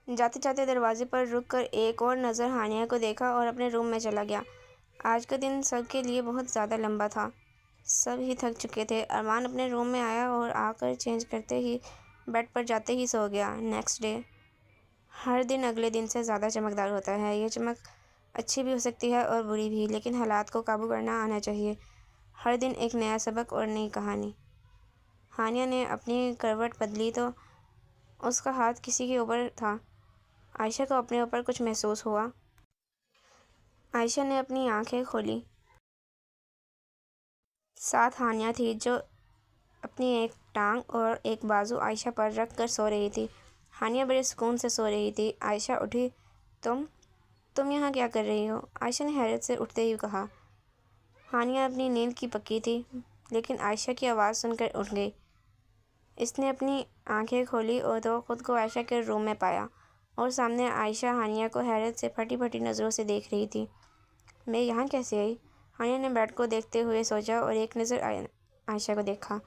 جاتے جاتے دروازے پر رک کر ایک اور نظر ہانیہ کو دیکھا اور اپنے روم میں چلا گیا۔ آج کا دن سب کے لیے بہت زیادہ لمبا تھا۔ سب ہی تھک چکے تھے۔ ارمان اپنے روم میں آیا اور آ کر چینج کرتے ہی بیڈ پر جاتے ہی سو گیا۔ Next day. ہر دن اگلے دن سے زیادہ چمکدار ہوتا ہے۔ یہ چمک اچھی بھی ہو سکتی ہے اور بری بھی، لیکن حالات کو قابو کرنا آنا چاہیے۔ ہر دن ایک نیا سبق اور نئی کہانی۔ ہانیہ نے اپنی کروٹ بدلی تو اس کا ہاتھ کسی کے اوپر تھا۔ عائشہ کو اپنے اوپر کچھ محسوس ہوا۔ عائشہ نے اپنی آنکھیں کھولیں۔ ساتھ ہانیہ تھی جو اپنی ایک ٹانگ اور ایک بازو عائشہ پر رکھ کر سو رہی تھی۔ ہانیہ بڑے سکون سے سو رہی تھی۔ عائشہ اٹھی۔ تم یہاں کیا کر رہی ہو؟ عائشہ نے حیرت سے اٹھتے ہی کہا۔ ہانیہ اپنی نیند کی پکی تھی، لیکن عائشہ کی آواز سن کر اٹھ گئی۔ اس نے اپنی آنکھیں کھولیں تو خود کو عائشہ کے روم میں پایا اور سامنے عائشہ ہانیہ کو حیرت سے پھٹی پھٹی نظروں سے دیکھ رہی تھی۔ میں یہاں کیسے آئی؟ ہانیہ نے بیڈ کو دیکھتے ہوئے سوچا اور ایک نظر عائشہ کو دیکھا۔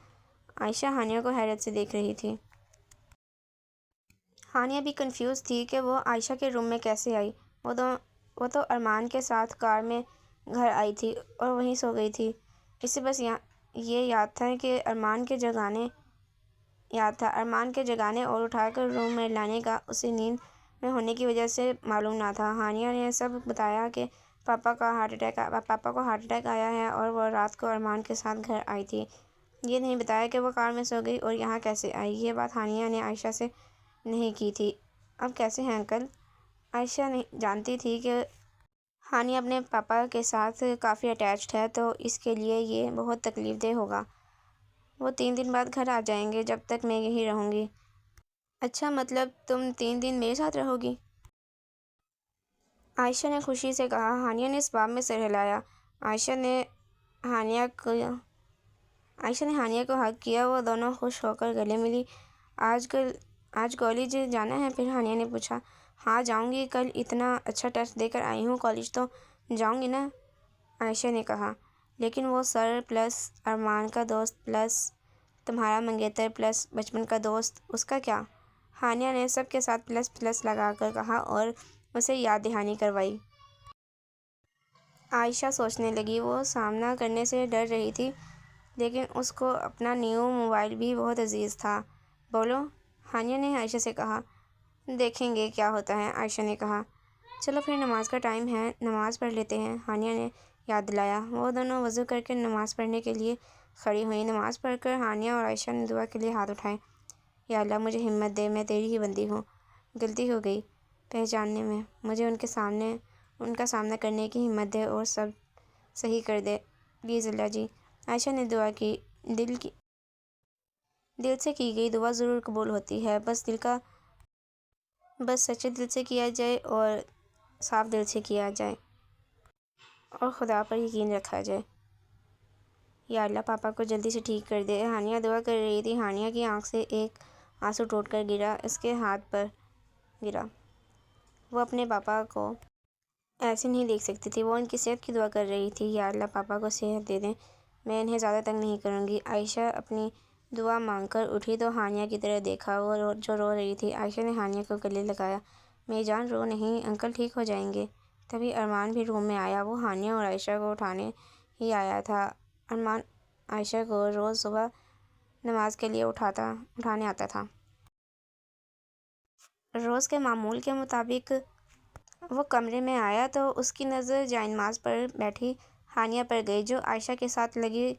عائشہ ہانیہ کو حیرت سے دیکھ رہی تھی۔ ہانیہ بھی کنفیوز تھی کہ وہ عائشہ کے روم میں کیسے آئی۔ وہ تو ارمان کے ساتھ کار میں گھر آئی تھی اور وہیں سو گئی تھی۔ اسے بس یہ یاد تھا کہ ارمان کے جگانے اور اٹھا کر روم میں لانے کا اسے نیند میں ہونے کی وجہ سے معلوم نہ تھا۔ ہانیہ نے سب بتایا کہ پاپا کو ہارٹ اٹیک آیا ہے اور وہ رات کو ارمان کے ساتھ گھر آئی تھی۔ یہ نہیں بتایا کہ وہ کار میں سو گئی اور یہاں کیسے آئی۔ یہ بات ہانیہ نے عائشہ سے نہیں کی تھی۔ اب کیسے ہیں انکل؟ عائشہ جانتی تھی کہ ہانیہ اپنے پاپا کے ساتھ کافی اٹیچڈ ہے، تو اس کے لیے یہ بہت تکلیف دہ ہوگا۔ وہ 3 دن بعد گھر آ جائیں گے، جب تک میں یہیں رہوں گی۔ اچھا، مطلب تم 3 دن میرے ساتھ رہو گی؟ عائشہ نے خوشی سے کہا۔ ہانیہ نے اس بات میں سر ہلایا۔ عائشہ نے ہانیہ کو ہگ کیا۔ وہ دونوں خوش ہو کر گلے ملی۔ آج کالج جانا ہے پھر؟ ہانیہ نے پوچھا۔ ہاں جاؤں گی، کل اتنا اچھا ٹیسٹ دے کر آئی ہوں، کالج تو جاؤں گی نا، عائشہ نے کہا۔ لیکن وہ سر پلس ارمان کا دوست پلس تمہارا منگیتر پلس بچپن کا دوست، اس کا کیا؟ ہانیہ نے سب کے ساتھ پلس پلس لگا کر کہا اور اسے یاد دہانی کروائی۔ عائشہ سوچنے لگی۔ وہ سامنا کرنے سے ڈر رہی تھی، لیکن اس کو اپنا نیو موبائل بھی بہت عزیز تھا۔ بولو، ہانیہ نے عائشہ سے کہا۔ دیکھیں گے کیا ہوتا ہے، عائشہ نے کہا۔ چلو پھر نماز کا ٹائم ہے، نماز پڑھ لیتے ہیں، ہانیہ نے یاد دلایا۔ وہ دونوں وضو کر کے نماز پڑھنے کے لیے کھڑی ہوئیں۔ نماز پڑھ کر ہانیہ اور عائشہ نے دعا کے لیے ہاتھ اٹھائے۔ یا اللہ مجھے ہمت دے، میں تیری ہی بندی ہوں، غلطی ہو گئی پہچاننے میں، مجھے ان کا سامنا کرنے کی ہمت دے اور سب صحیح کر دے، پلیز اللہ جی۔ عائشہ نے دعا کی۔ دل سے کی گئی دعا ضرور قبول ہوتی ہے، بس سچے دل سے کیا جائے اور صاف دل سے کیا جائے اور خدا پر یقین رکھا جائے۔ یا اللہ پاپا کو جلدی سے ٹھیک کر دے، ہانیہ دعا کر رہی تھی۔ ہانیہ کی آنکھ سے ایک آنسو ٹوٹ کر گرا، اس کے ہاتھ پر گرا۔ وہ اپنے پاپا کو ایسے نہیں دیکھ سکتی تھی۔ وہ ان کی صحت کی دعا کر رہی تھی۔ یا اللہ پاپا کو صحت دے دیں، میں انہیں زیادہ تنگ نہیں کروں گی۔ عائشہ اپنی دعا مانگ کر اٹھی تو ہانیہ کی طرف دیکھا، وہ جو رو رہی تھی۔ عائشہ نے ہانیہ کو گلے لگایا۔ میری جان رو نہیں، انکل ٹھیک ہو جائیں گے۔ تبھی ارمان بھی روم میں آیا۔ وہ ہانیہ اور عائشہ کو اٹھانے ہی آیا تھا۔ ارمان عائشہ کو روز صبح نماز کے لیے اٹھانے آتا تھا۔ روز کے معمول کے مطابق وہ کمرے میں آیا تو اس کی نظر جائے نماز پر بیٹھی ہانیہ پر گئی، جو عائشہ کے ساتھ لگی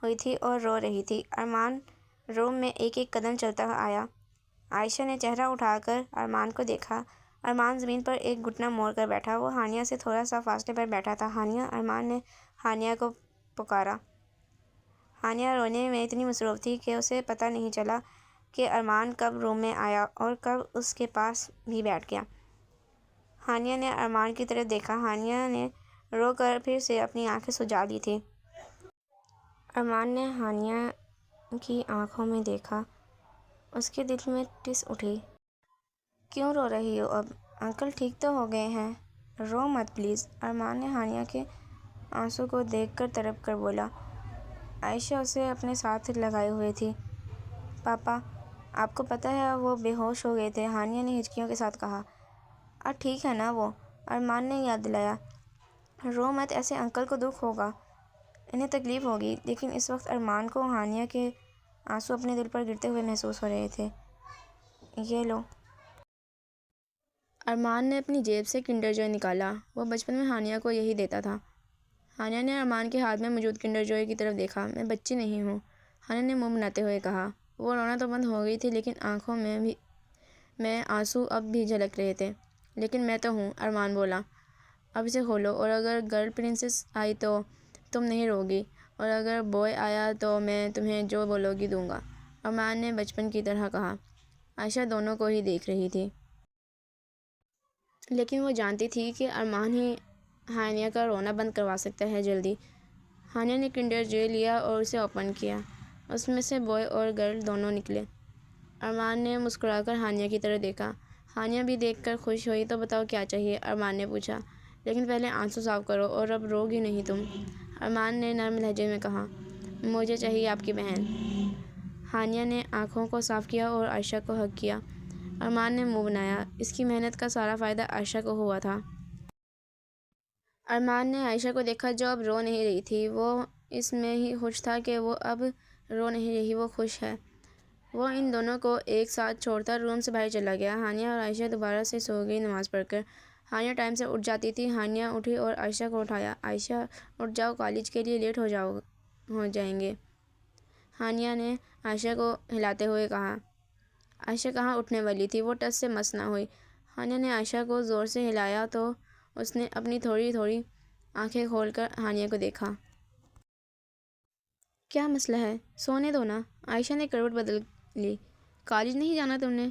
ہوئی تھی اور رو رہی تھی۔ ارمان روم میں ایک ایک قدم چلتا آیا۔ عائشہ نے چہرہ اٹھا کر ارمان کو دیکھا۔ ارمان زمین پر ایک گھٹنا موڑ کر بیٹھا۔ وہ ہانیہ سے تھوڑا سا فاصلے پر بیٹھا تھا۔ ہانیہ، ارمان نے ہانیہ کو پکارا۔ ہانیہ رونے میں اتنی مصروف تھی کہ اسے پتہ نہیں چلا کہ ارمان کب روم میں آیا اور کب اس کے پاس بھی بیٹھ گیا۔ ہانیہ نے ارمان کی طرف دیکھا۔ ہانیہ نے رو کر پھر سے اپنی آنکھیں سجا لی تھیں۔ ارمان نے ہانیہ کی آنکھوں میں دیکھا۔ اس کے دل میں ٹس اٹھی۔ کیوں رو رہی ہو اب؟ انکل ٹھیک تو ہو گئے ہیں، رو مت پلیز، ارمان نے ہانیہ کے آنسوں کو دیکھ کر تڑپ کر بولا۔ عائشہ اسے اپنے ساتھ لگائے ہوئے تھی۔ پاپا، آپ کو پتہ ہے وہ بے ہوش ہو گئے تھے، ہانیہ نے ہچکیوں کے ساتھ کہا۔ ٹھیک ہے نا وہ، ارمان نے یاد دلایا۔ رو مت، ایسے انکل کو دکھ ہوگا، انہیں تکلیف ہوگی۔ لیکن اس وقت ارمان کو ہانیہ کے آنسو اپنے دل پر گرتے ہوئے محسوس ہو رہے تھے۔ یہ لو۔ ارمان نے اپنی جیب سے کنڈر جوئے نکالا، وہ بچپن میں ہانیہ کو یہی دیتا تھا۔ ہانیہ نے ارمان کے ہاتھ میں موجود کنڈر جوئے کی طرف دیکھا۔ میں بچی نہیں ہوں، ہانیہ نے منہ بناتے ہوئے کہا۔ وہ رونا تو بند ہو گئی تھی لیکن آنکھوں میں آنسو اب بھی جھلک رہے تھے۔ لیکن میں تو ہوں، ارمان بولا۔ اب اسے کھولو، اور اگر گرل پرنسس آئی تو تم نہیں روگی، اور اگر بوائے آیا تو میں تمہیں جو بولو گی دوں گا، ارمان نے بچپن کی طرح کہا۔ عائشہ دونوں کو ہی دیکھ رہی تھی، لیکن وہ جانتی تھی کہ ارمان ہی ہانیہ کا رونا بند کروا سکتا ہے جلدی۔ ہانیہ نے کنڈر جوئے لیا اور اسے اوپن کیا، اس میں سے بوائے اور گرل دونوں نکلے۔ ارمان نے مسکرا کر ہانیہ کی طرف دیکھا۔ ہانیہ بھی دیکھ کر خوش ہوئی۔ تو بتاؤ کیا چاہیے، ارمان نے پوچھا، لیکن پہلے آنسو صاف کرو، اور اب رو گی نہیں تم، ارمان نے نرم لہجے میں کہا۔ مجھے چاہیے آپ کی بہن۔ ہانیہ نے آنکھوں کو صاف کیا اور عائشہ کو ہگ کیا۔ ارمان نے منہ بنایا، اس کی محنت کا سارا فائدہ عائشہ کو ہوا تھا۔ ارمان نے عائشہ کو دیکھا جو اب رو نہیں رہی تھی۔ وہ اس میں ہی خوش تھا کہ وہ اب رو نہیں رہی، وہ خوش ہے۔ وہ ان دونوں کو ایک ساتھ چھوڑ کر روم سے باہر چلا گیا۔ ہانیہ اور عائشہ دوبارہ سے سو گئی نماز پڑھ کر۔ ہانیہ ٹائم سے اٹھ جاتی تھی۔ ہانیہ اٹھی اور عائشہ کو اٹھایا۔ عائشہ اٹھ جاؤ، کالج کے لیے لیٹ ہو جائیں گے، ہانیہ نے عائشہ کو ہلاتے ہوئے کہا۔ عائشہ کہاں اٹھنے والی تھی، وہ ٹس سے مس نہ ہوئی۔ ہانیہ نے عائشہ کو زور سے ہلایا تو اس نے اپنی تھوڑی تھوڑی آنکھیں کھول کر ہانیہ کو دیکھا۔ کیا مسئلہ ہے، سونے دو نا، عائشہ نے کروٹ بدل لی۔ کالج نہیں جانا تم نے؟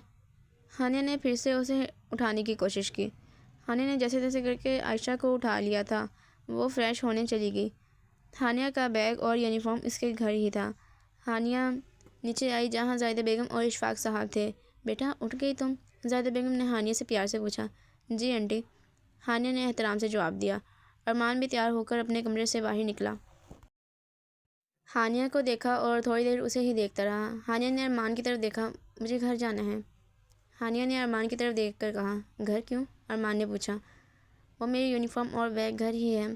ہانیہ نے پھر سے اسے اٹھانے کی کوشش کی۔ ہانیہ نے جیسے تیسے کر کے عائشہ کو اٹھا لیا تھا۔ وہ فریش ہونے چلی گئی۔ ہانیہ کا بیگ اور یونیفارم اس کے گھر ہی تھا۔ ہانیہ نیچے آئی جہاں زاہدہ بیگم اور اشفاق صاحب تھے۔ بیٹا اٹھ گئی تم، زاہدہ بیگم نے ہانیہ سے پیار سے پوچھا۔ جی آنٹی، ہانیہ نے احترام سے جواب دیا۔ ارمان بھی تیار ہو کر اپنے کمرے سے باہر نکلا۔ ہانیہ کو دیکھا اور تھوڑی دیر اسے ہی دیکھتا رہا۔ ہانیہ نے ارمان کی طرف دیکھا۔ مجھے گھر جانا ہے، ہانیہ نے ارمان کی طرف دیکھ کر کہا۔ گھر کیوں، ارمان نے پوچھا۔ وہ میری یونیفارم اور بیگ گھر ہی ہے،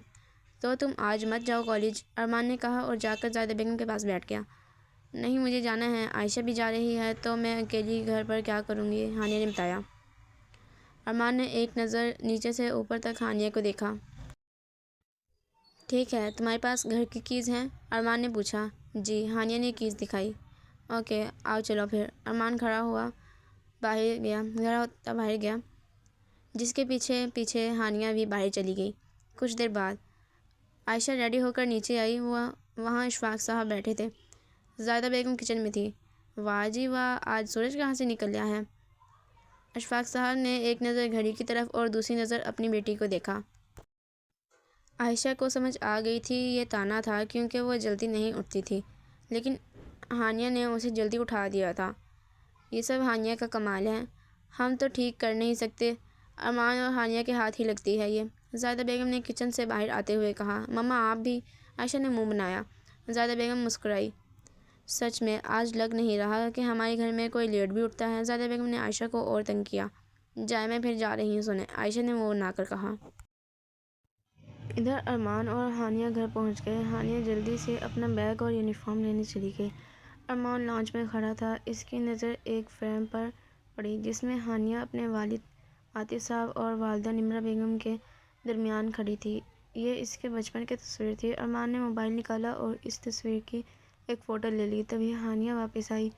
تو تم آج مت جاؤ کالج، ارمان نے کہا اور جا کر زاہدہ بیگم کے پاس بیٹھ گیا۔ نہیں مجھے جانا ہے، عائشہ بھی جا رہی ہے تو میں اکیلی گھر پر کیا کروں گی، ہانیہ نے بتایا۔ ارمان نے ایک نظر نیچے سے اوپر تک ہانیہ کو دیکھا۔ ٹھیک ہے، تمہارے پاس گھر کی کیز ہیں، ارمان نے پوچھا۔ جی، ہانیہ نے کیز دکھائی۔ اوکے آؤ چلو پھر، ارمان کھڑا ہوا باہر گیا، جس کے پیچھے پیچھے ہانیہ بھی باہر چلی گئی۔ کچھ دیر بعد عائشہ ریڈی ہو کر نیچے آئی۔ وہاں اشفاق صاحب بیٹھے تھے، زاہدہ بیگم کچن میں تھی۔ واہ جی واہ، آج سورج کہاں سے نکل آیا ہے، اشفاق صاحب نے ایک نظر گھڑی کی طرف اور دوسری نظر اپنی بیٹی کو دیکھا۔ عائشہ کو سمجھ آ گئی تھی یہ طعنہ تھا کیونکہ وہ جلدی نہیں اٹھتی تھی، لیکن ہانیہ نے اسے جلدی اٹھا دیا تھا۔ یہ سب ہانیہ کا کمال ہے، ہم تو ٹھیک کر نہیں سکتے، ارمان اور ہانیہ کے ہاتھ ہی لگتی ہے یہ، زاہدہ بیگم نے کچن سے باہر آتے ہوئے کہا۔ مما آپ بھی، عائشہ نے منہ بنایا۔ زاہدہ بیگم مسکرائی۔ سچ میں آج لگ نہیں رہا کہ ہمارے گھر میں کوئی لیٹ بھی اٹھتا ہے، زاہدہ بیگم نے عائشہ کو اور تنگ کیا۔ جائے میں پھر جا رہی ہوں سونے، عائشہ نے منہ بنا کر کہا۔ ادھر ارمان اور ہانیہ گھر پہنچ گئے۔ ہانیہ جلدی سے اپنا بیگ اور یونیفارم لینے چلی گئی۔ ارمان لانچ میں کھڑا تھا، اس کی نظر ایک فریم پر پڑی جس میں ہانیہ اپنے والد عاطف صاحب اور والدہ نمرہ بیگم کے درمیان کھڑی تھی۔ یہ اس کے بچپن کی تصویر تھی۔ ارمان نے موبائل نکالا اور اس تصویر کی ایک فوٹو لے لی۔ تبھی ہانیہ واپس آئی۔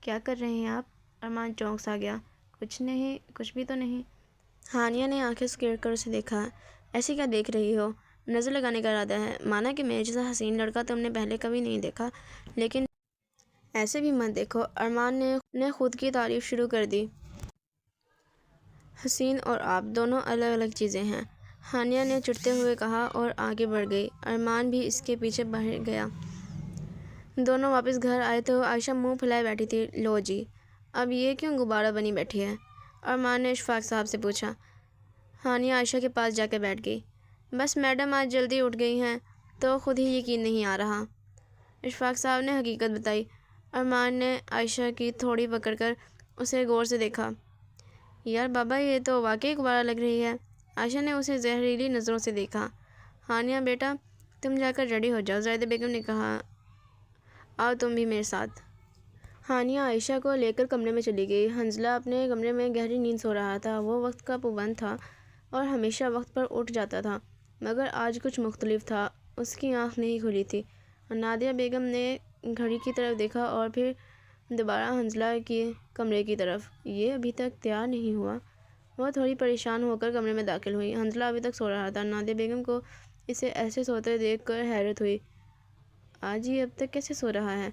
کیا کر رہے ہیں آپ، ارمان چونک سا گیا۔ کچھ نہیں، کچھ بھی تو نہیں، ہانیہ نے آنکھیں سکیڑ کر اسے دیکھا۔ ایسے کیا دیکھ رہی ہو، نظر لگانے کا ارادہ ہے، مانا کہ میرے جیسا حسین لڑکا تم نے پہلے کبھی نہیں دیکھا، لیکن ایسے بھی مت دیکھو، ارمان نے خود کی تعریف شروع کر دی۔ حسین اور آپ دونوں الگ الگ چیزیں ہیں، ہانیہ نے چڑھتے ہوئے کہا اور آگے بڑھ گئی۔ ارمان بھی اس کے پیچھے باہر گیا۔ دونوں واپس گھر آئے تو عائشہ منہ پھیلائے بیٹھی تھی۔ لو جی، اب یہ کیوں غبارہ بنی بیٹھی ہے، ارمان نے اشفاق صاحب سے پوچھا۔ ہانیہ عائشہ کے پاس جا کے بیٹھ گئی۔ بس میڈم آج جلدی اٹھ گئی ہیں تو خود ہی یقین نہیں آ رہا، اشفاق صاحب نے حقیقت بتائی۔ ارمان نے عائشہ کی تھوڑی پکڑ کر اسے غور سے دیکھا۔ یار بابا، یہ تو واقعی غبارہ لگ رہی ہے۔ عائشہ نے اسے زہریلی نظروں سے دیکھا۔ ہانیہ بیٹا، تم جا کر ریڈی ہو جاؤ، زاہدہ بیگم نے کہا۔ آؤ تم بھی میرے ساتھ۔ ہانیہ عائشہ کو لے کر کمرے میں چلی گئی۔ حنظلہ اپنے کمرے میں گہری نیند سو رہا تھا۔ وہ وقت کا پابند تھا اور ہمیشہ وقت پر اٹھ جاتا تھا، مگر آج کچھ مختلف تھا۔ اس کی آنکھ نہیں کھلی تھی۔ نادیہ بیگم نے گھڑی کی طرف دیکھا اور پھر دوبارہ حنظلہ کے کمرے کی طرف۔ یہ ابھی تک تیار نہیں ہوا؟ وہ تھوڑی پریشان ہو کر کمرے میں داخل ہوئی۔ حنظلہ ابھی تک سو رہا تھا۔ نادیہ بیگم کو اسے ایسے سوتے دیکھ کر حیرت ہوئی۔ آج یہ اب تک کیسے سو رہا ہے؟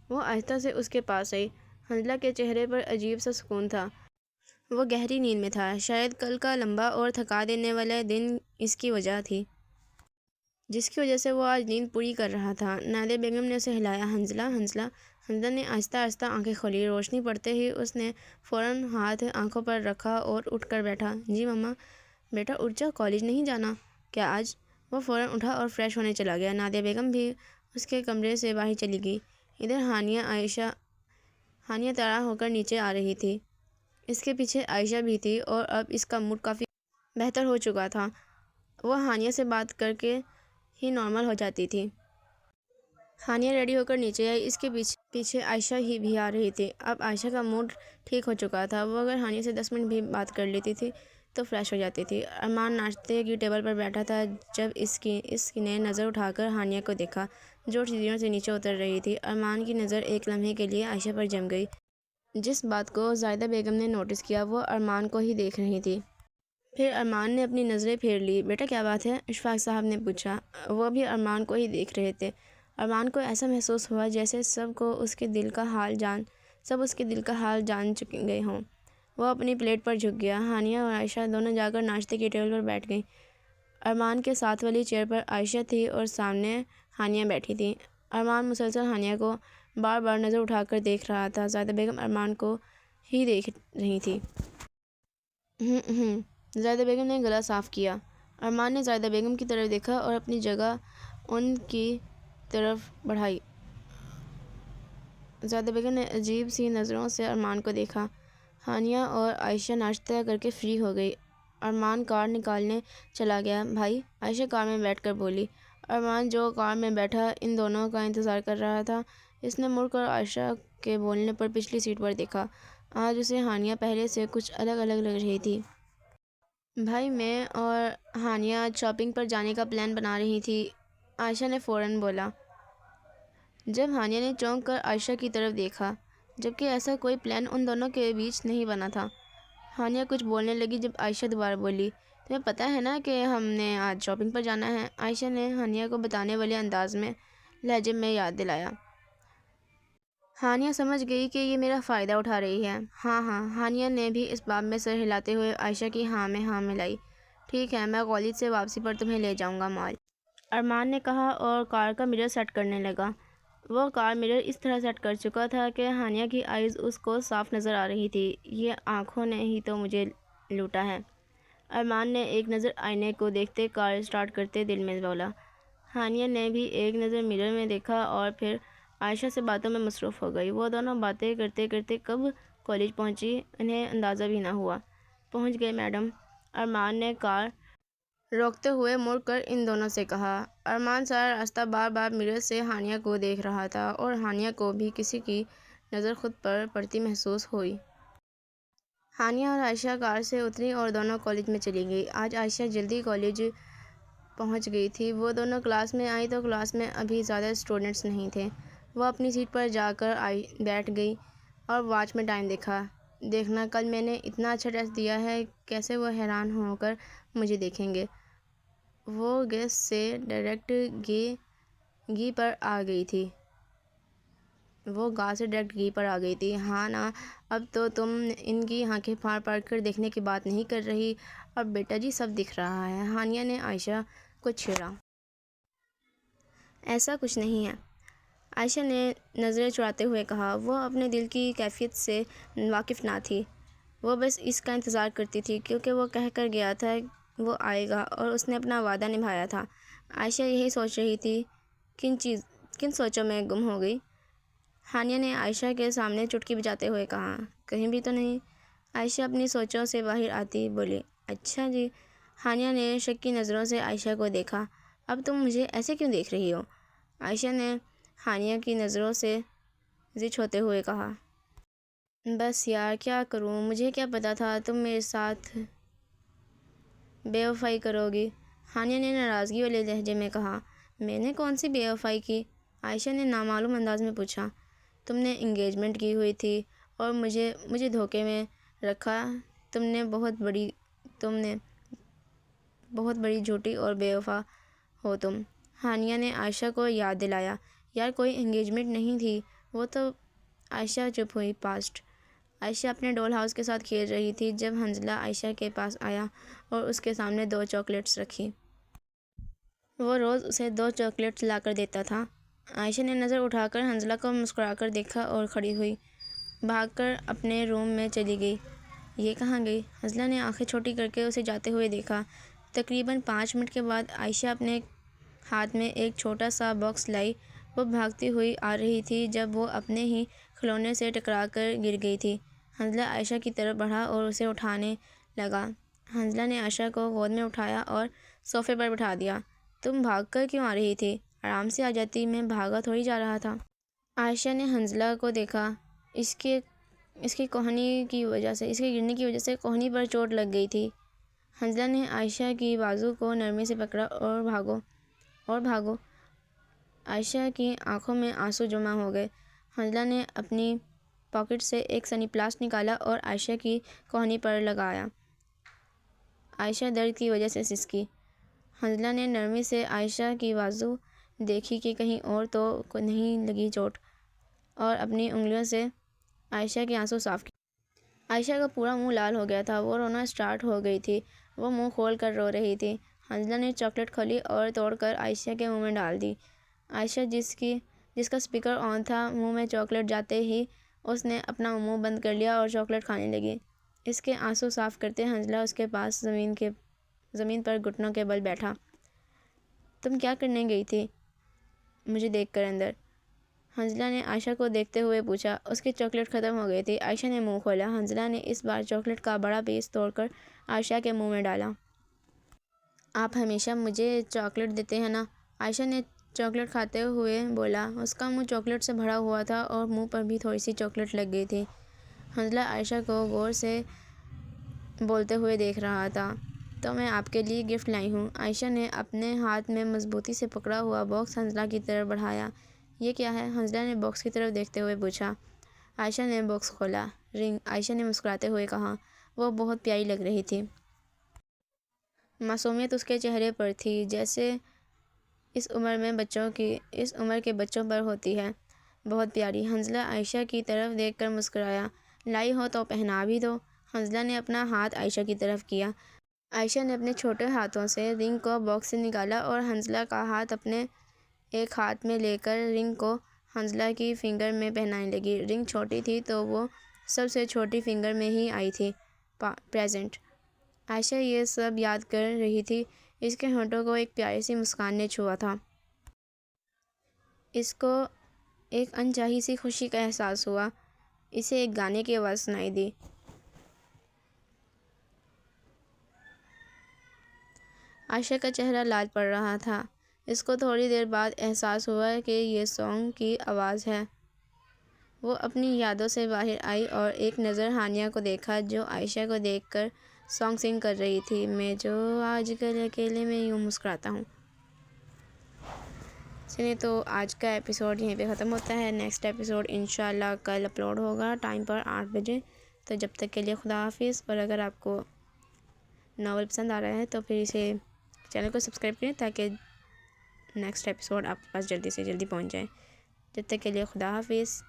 وہ آہستہ سے اس کے پاس آئی۔ حنظلہ کے چہرے پر عجیب سا سکون تھا۔ وہ گہری نیند میں تھا۔ شاید کل کا لمبا اور تھکا دینے والا دن اس کی وجہ تھی، جس کی وجہ سے وہ آج نیند پوری کر رہا تھا۔ نادیہ بیگم نے اسے ہلایا۔ حنظلہ، حنظلہ۔ حنظلہ نے آہستہ آہستہ آنکھیں کھولی۔ روشنی پڑتے ہی اس نے فوراً ہاتھ آنکھوں پر رکھا اور اٹھ کر بیٹھا۔ جی مما۔ بیٹا اٹھ جا، کالج نہیں جانا کیا آج؟ وہ فوراً اٹھا اور فریش ہونے چلا گیا۔ نادیہ بیگم بھی اس کے کمرے سے باہر چلی گئی۔ ادھر ہانیہ تیار ہو کر نیچے آ رہی تھی۔ اس کے پیچھے عائشہ بھی تھی اور اب اس کا موڈ کافی بہتر ہو چکا تھا۔ وہ ہانیہ سے بات کر کے ہی نارمل ہو جاتی تھی۔ ہانیہ ریڈی ہو کر نیچے آئی۔ اس کے پیچھے عائشہ ہی بھی آ رہی تھی۔ اب عائشہ کا موڈ ٹھیک ہو چکا تھا۔ وہ اگر ہانیہ سے 10 منٹ بھی بات کر لیتی تھی تو فریش ہو جاتی تھی۔ ارمان ناشتے کی ٹیبل پر بیٹھا تھا جب اس نے نظر اٹھا کر ہانیہ کو دیکھا، جو سیڑھیوں سے نیچے اتر رہی تھی۔ ارمان کی نظر ایک لمحے کے لیے عائشہ پر جم گئی۔ جس بات کو زاہدہ بیگم نے نوٹس کیا، وہ ارمان کو ہی دیکھ رہی تھی۔ پھر ارمان نے اپنی نظریں پھیر لی۔ بیٹا کیا بات ہے؟ اشفاق صاحب نے پوچھا۔ وہ بھی ارمان کو ہی دیکھ رہے تھے۔ ارمان کو ایسا محسوس ہوا جیسے سب اس کے دل کا حال جان گئے ہوں۔ وہ اپنی پلیٹ پر جھک گیا۔ ہانیہ اور عائشہ دونوں جا کر ناشتے کی ٹیبل پر بیٹھ گئیں۔ ارمان کے ساتھ والی چیئر پر عائشہ تھی اور سامنے ہانیہ بیٹھی تھی۔ ارمان مسلسل ہانیہ کو بار بار نظر اٹھا کر دیکھ رہا تھا۔ زاہدہ بیگم ارمان کو ہی دیکھ رہی تھی۔ زاہدہ بیگم نے گلا صاف کیا۔ ارمان نے زاہدہ بیگم کی طرف دیکھا اور اپنی جگہ ان کی طرف بڑھائی۔ زاہدہ بیگم نے عجیب سی نظروں سے ارمان کو دیکھا۔ ہانیہ اور عائشہ ناشتہ کر کے فری ہو گئی۔ ارمان کار نکالنے چلا گیا۔ بھائی، عائشہ کار میں بیٹھ کر بولی۔ ارمان جو کار میں بیٹھا ان دونوں کا انتظار کر رہا تھا، اس نے مڑ کر عائشہ کے بولنے پر پچھلی سیٹ پر دیکھا۔ آج اسے ہانیہ پہلے سے کچھ الگ لگ رہی تھی۔ بھائی، میں اور ہانیہ آج شاپنگ پر جانے کا پلان بنا رہی تھی، عائشہ نے فوراً بولا۔ جب ہانیہ نے چونک کر عائشہ کی طرف دیکھا، جبکہ ایسا کوئی پلان ان دونوں کے بیچ نہیں بنا تھا۔ ہانیہ کچھ بولنے لگی جب عائشہ دوبارہ بولی۔ تمہیں پتہ ہے نا کہ ہم نے آج شاپنگ پر جانا ہے، عائشہ نے ہانیہ کو بتانے والے انداز میں لہجے میں یاد دلایا۔ ہانیہ سمجھ گئی کہ یہ میرا فائدہ اٹھا رہی ہے۔ ہاں ہاں، ہانیہ نے بھی اس باب میں سر ہلاتے ہوئے عائشہ کی ہاں میں ہاں ملائی۔ ٹھیک ہے، میں کالج سے واپسی پر تمہیں لے جاؤں گا مال، ارمان نے کہا اور کار کا مرر سیٹ کرنے لگا۔ وہ کار مرر اس طرح سیٹ کر چکا تھا کہ ہانیہ کی آئیز اس کو صاف نظر آ رہی تھی۔ یہ آنکھوں نے ہی تو مجھے لوٹا ہے، ارمان نے ایک نظر آئینے کو دیکھتے کار اسٹارٹ کرتے دل میں بولا۔ ہانیہ نے بھی ایک نظر مرر میں دیکھا اور پھر عائشہ سے باتوں میں مصروف ہو گئی۔ وہ دونوں باتیں کرتے کرتے کب کالج پہنچی انہیں اندازہ بھی نہ ہوا۔ پہنچ گئے میڈم، ارمان نے کار روکتے ہوئے مڑ کر ان دونوں سے کہا۔ ارمان سارا راستہ بار بار مرر سے ہانیہ کو دیکھ رہا تھا اور ہانیہ کو بھی کسی کی نظر خود پر پڑتی محسوس ہوئی۔ ہانیہ اور عائشہ کار سے اتری اور دونوں کالج میں چلی گئی۔ آج عائشہ جلدی کالج پہنچ گئی تھی۔ وہ دونوں کلاس میں آئیں تو کلاس میں ابھی زیادہ اسٹوڈنٹس نہیں تھے۔ وہ اپنی سیٹ پر جا کر بیٹھ گئی اور واچ میں ٹائم دیکھا۔ دیکھنا، کل میں نے اتنا اچھا ٹیسٹ دیا ہے، کیسے وہ حیران ہو کر مجھے دیکھیں گے۔ وہ گیس سے ڈائریکٹ گھی پر آ گئی تھی۔ ہاں نا، اب تو تم ان کی آنکھیں پھاڑ پھاڑ کر دیکھنے کی بات نہیں کر رہی۔ اب بیٹا جی سب دکھ رہا ہے، ہانیہ نے عائشہ کو چھیڑا۔ ایسا کچھ نہیں ہے، عائشہ نے نظریں چراتے ہوئے کہا۔ وہ اپنے دل کی کیفیت سے واقف نہ تھی۔ وہ بس اس کا انتظار کرتی تھی کیونکہ وہ کہہ کر گیا تھا وہ آئے گا اور اس نے اپنا وعدہ نبھایا تھا۔ عائشہ یہی سوچ رہی تھی، کن سوچوں میں گم ہو گئی۔ ہانیہ نے عائشہ کے سامنے چٹکی بجاتے ہوئے کہا۔ کہیں بھی تو نہیں؟ عائشہ اپنی سوچوں سے باہر آتی بولی۔ اچھا جی۔ ہانیہ نے شک کی نظروں سے عائشہ کو دیکھا۔ اب تم مجھے ایسے کیوں دیکھ رہی ہو؟ عائشہ نے ہانیہ کی نظروں سے زچ ہوتے ہوئے کہا۔ بس یار کیا کروں، مجھے کیا پتا تھا تم میرے ساتھ بے وفائی کرو گی، ہانیہ نے ناراضگی والے لہجے میں کہا۔ میں نے کون سی بے وفائی کی؟ عائشہ نے نامعلوم انداز میں پوچھا۔ تم نے انگیجمنٹ کی ہوئی تھی اور مجھے دھوکے میں رکھا، تم نے بہت بڑی جھوٹی اور بے وفا ہو تم، ہانیہ نے عائشہ کو یاد دلایا۔ یار کوئی انگیجمنٹ نہیں تھی، وہ تو عائشہ چپ ہوئی۔ پاسٹ۔ عائشہ اپنے ڈول ہاؤس کے ساتھ کھیل رہی تھی جب حنظلہ عائشہ کے پاس آیا اور اس کے سامنے 2 چاکلیٹس رکھی۔ وہ روز اسے 2 چاکلیٹس لا کر دیتا تھا۔ عائشہ نے نظر اٹھا کر حنظلہ کو مسکرا کر دیکھا اور کھڑی ہوئی، بھاگ کر اپنے روم میں چلی گئی۔ یہ کہاں گئی؟ حنظلہ نے آنکھیں چھوٹی کر کے اسے جاتے ہوئے دیکھا۔ تقریباً 5 منٹ کے بعد عائشہ اپنے ہاتھ میں ایک چھوٹا سا باکس لائی۔ وہ بھاگتی ہوئی آ رہی تھی جب وہ اپنے ہی کھلونے سے ٹکرا کر گر گئی تھی۔ حنظلہ عائشہ کی طرف بڑھا اور اسے اٹھانے لگا۔ حنظلہ نے عائشہ کو گود میں اٹھایا اور صوفے پر بٹھا دیا۔ تم بھاگ کر کیوں آ رہی تھی؟ آرام سے آ جاتی، میں بھاگا تھوڑی جا رہا تھا۔ عائشہ نے حنظلہ کو دیکھا۔ اس کے گرنے کی وجہ سے کوہنی پر چوٹ لگ گئی تھی۔ حنظلہ نے عائشہ کی بازو کو نرمی سے پکڑا اور بھاگو۔ عائشہ کی آنکھوں میں آنسو جمع ہو گئے۔ حنظلہ نے اپنی پاکٹ سے ایک سنی پلاسٹ نکالا اور عائشہ کی کوہنی پر لگایا۔ عائشہ درد کی وجہ سے سسکی۔ حنظلہ نے نرمی سے عائشہ کی بازو دیکھی کہ کہیں اور تو نہیں لگی چوٹ، اور اپنی انگلیوں سے عائشہ کے آنسو صاف کیے۔ عائشہ کا پورا منہ لال ہو گیا تھا، وہ رونا سٹارٹ ہو گئی تھی، وہ منہ کھول کر رو رہی تھی۔ حنظلہ نے چاکلیٹ کھولی اور توڑ کر عائشہ کے منہ میں ڈال دی۔ عائشہ جس کا اسپیکر آن تھا، منہ میں چاکلیٹ جاتے ہی اس نے اپنا منہ بند کر لیا اور چاکلیٹ کھانے لگی۔ اس کے آنسو صاف کرتے حنظلہ اس کے پاس زمین پر گھٹنوں کے بل بیٹھا۔ تم کیا کرنے گئی تھی مجھے دیکھ کر اندر؟ حنظلہ نے عائشہ کو دیکھتے ہوئے پوچھا۔ اس کی چاکلیٹ ختم ہو گئی تھی۔ عائشہ نے منہ کھولا۔ حنظلہ نے اس بار چاکلیٹ کا بڑا پیس توڑ کر عائشہ کے منہ میں ڈالا۔ آپ ہمیشہ مجھے چاکلیٹ دیتے ہیں نا؟ عائشہ نے چاکلیٹ کھاتے ہوئے بولا۔ اس کا منہ چاکلیٹ سے بھرا ہوا تھا اور منہ پر بھی تھوڑی سی چاکلیٹ لگ گئی تھی۔ حنظلہ عائشہ کو غور سے بولتے ہوئے دیکھ رہا تھا۔ تو میں آپ کے لیے گفٹ لائی ہوں۔ عائشہ نے اپنے ہاتھ میں مضبوطی سے پکڑا ہوا باکس حنظلہ کی طرف بڑھایا۔ یہ کیا ہے؟ حنظلہ نے باکس کی طرف دیکھتے ہوئے پوچھا۔ عائشہ نے باکس کھولا۔ رنگ، عائشہ نے مسکراتے ہوئے کہا۔ وہ بہت پیاری لگ رہی تھی۔ معصومیت اس کے چہرے پر تھی، جیسے اس عمر کے بچوں پر ہوتی ہے۔ بہت پیاری۔ حنظلہ عائشہ کی طرف دیکھ کر مسکرایا۔ لائی ہو تو پہنا بھی دو۔ حنظلہ نے اپنا ہاتھ عائشہ کی طرف کیا۔ عائشہ نے اپنے چھوٹے ہاتھوں سے رنگ کو باکس سے نکالا اور حنظلہ کا ہاتھ اپنے ایک ہاتھ میں لے کر رنگ کو حنظلہ کی فنگر میں پہنانے لگی۔ رنگ چھوٹی تھی تو وہ سب سے چھوٹی فنگر میں ہی آئی تھی۔ پریزنٹ۔ عائشہ یہ سب یاد کر رہی تھی۔ اس کے ہونٹوں کو ایک پیاری سی مسکان نے چھوا تھا۔ اس کو ایک انچاہی سی خوشی کا احساس ہوا۔ اسے ایک گانے کی آواز سنائی دی۔ عائشہ کا چہرہ لال پڑ رہا تھا۔ اس کو تھوڑی دیر بعد احساس ہوا کہ یہ سانگ کی آواز ہے۔ وہ اپنی یادوں سے باہر آئی اور ایک نظر ہانیہ کو دیکھا جو عائشہ کو دیکھ کر سانگ سنگ کر رہی تھی۔ میں جو آج کل اکیلے میں یوں مسکراتا ہوں۔ چلیے تو آج کا ایپیسوڈ یہیں پہ ختم ہوتا ہے۔ نیکسٹ ایپیسوڈ انشاءاللہ کل اپلوڈ ہوگا ٹائم پر 8 بجے۔ تو جب تک کے لیے خدا حافظ۔ اور اگر آپ کو ناول پسند آ رہا ہے تو پھر اسے چینل کو سبسکرائب کریں تاکہ نیکسٹ ایپیسوڈ آپ کے پاس جلدی سے جلدی پہنچ جائے۔ جب تک کے لیے خدا حافظ۔